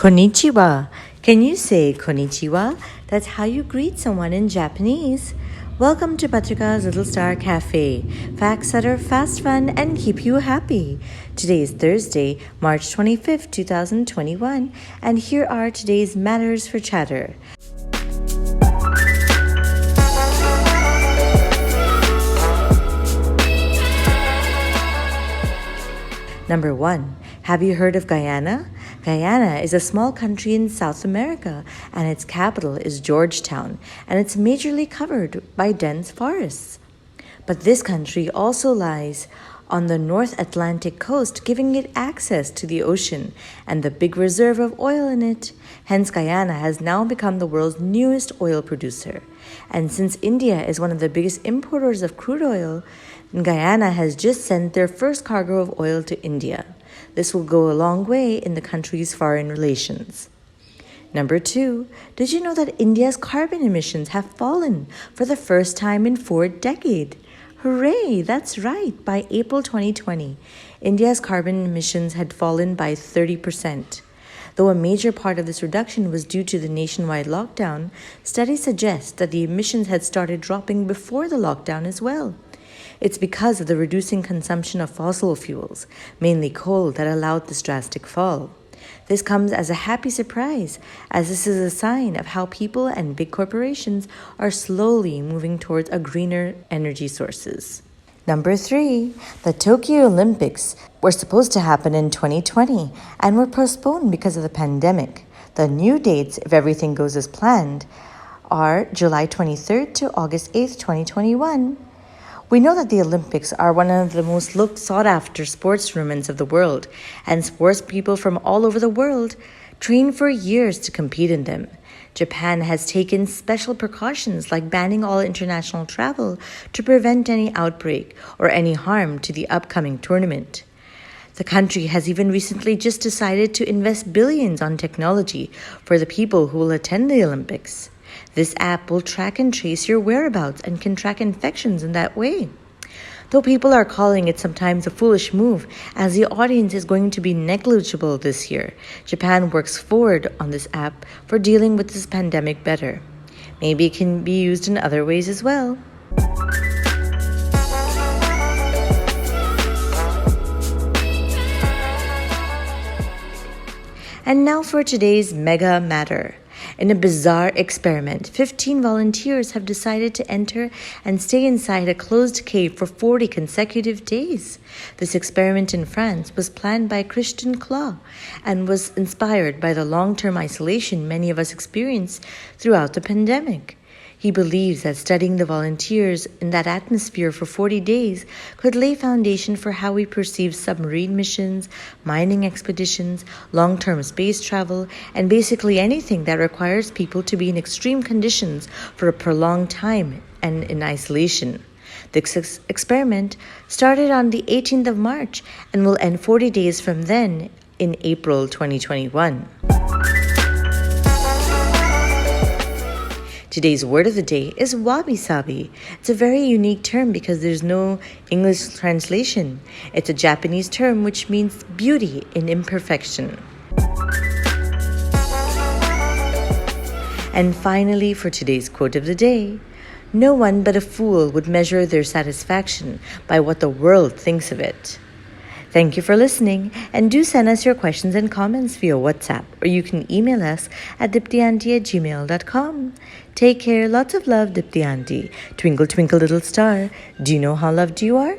Konnichiwa. Can you say konnichiwa? That's how you greet someone in Japanese. Welcome to Patrika's Little Star Cafe. Facts that are fast, fun, and keep you happy. Today is Thursday, March 25th, 2021, and here are today's matters for chatter. Number 1. Have you heard of Guyana? Guyana is a small country in South America, and its capital is Georgetown, and it's majorly covered by dense forests. But this country also lies on the North Atlantic coast, giving it access to the ocean and the big reserve of oil in it. Hence, Guyana has now become the world's newest oil producer. And since India is one of the biggest importers of crude oil, Guyana has just sent their first cargo of oil to India. This will go a long way in the country's foreign relations. Number 2, did you know that India's carbon emissions have fallen for the first time in 4 decades? Hooray, that's right. By April 2020, India's carbon emissions had fallen by 30%. Though a major part of this reduction was due to the nationwide lockdown, studies suggest that the emissions had started dropping before the lockdown as well. It's because of the reducing consumption of fossil fuels, mainly coal, that allowed this drastic fall. This comes as a happy surprise, as this is a sign of how people and big corporations are slowly moving towards a greener energy sources. Number 3, the Tokyo Olympics were supposed to happen in 2020 and were postponed because of the pandemic. The new dates, if everything goes as planned, are July 23rd to August 8th, 2021. We know that the Olympics are one of the most sought-after sports tournaments of the world, and sports people from all over the world train for years to compete in them. Japan has taken special precautions like banning all international travel to prevent any outbreak or any harm to the upcoming tournament. The country has even recently just decided to invest billions on technology for the people who will attend the Olympics. This app will track and trace your whereabouts and can track infections in that way. Though people are calling it sometimes a foolish move, as the audience is going to be negligible this year, Japan works forward on this app for dealing with this pandemic better. Maybe it can be used in other ways as well. And now for today's mega matter. In a bizarre experiment, 15 volunteers have decided to enter and stay inside a closed cave for 40 consecutive days. This experiment in France was planned by Christian Claw and was inspired by the long-term isolation many of us experience throughout the pandemic. He believes that studying the volunteers in that atmosphere for 40 days could lay foundation for how we perceive submarine missions, mining expeditions, long-term space travel, and basically anything that requires people to be in extreme conditions for a prolonged time and in isolation. This experiment started on the 18th of March and will end 40 days from then in April 2021. Today's word of the day is wabi-sabi. It's a very unique term because there's no English translation. It's a Japanese term which means beauty in imperfection. And finally, for today's quote of the day, no one but a fool would measure their satisfaction by what the world thinks of it. Thank you for listening, and do send us your questions and comments via WhatsApp, or you can email us at diptyauntie@gmail.com. Take care, lots of love, Dipti Auntie. Twinkle, twinkle, little star, do you know how loved you are?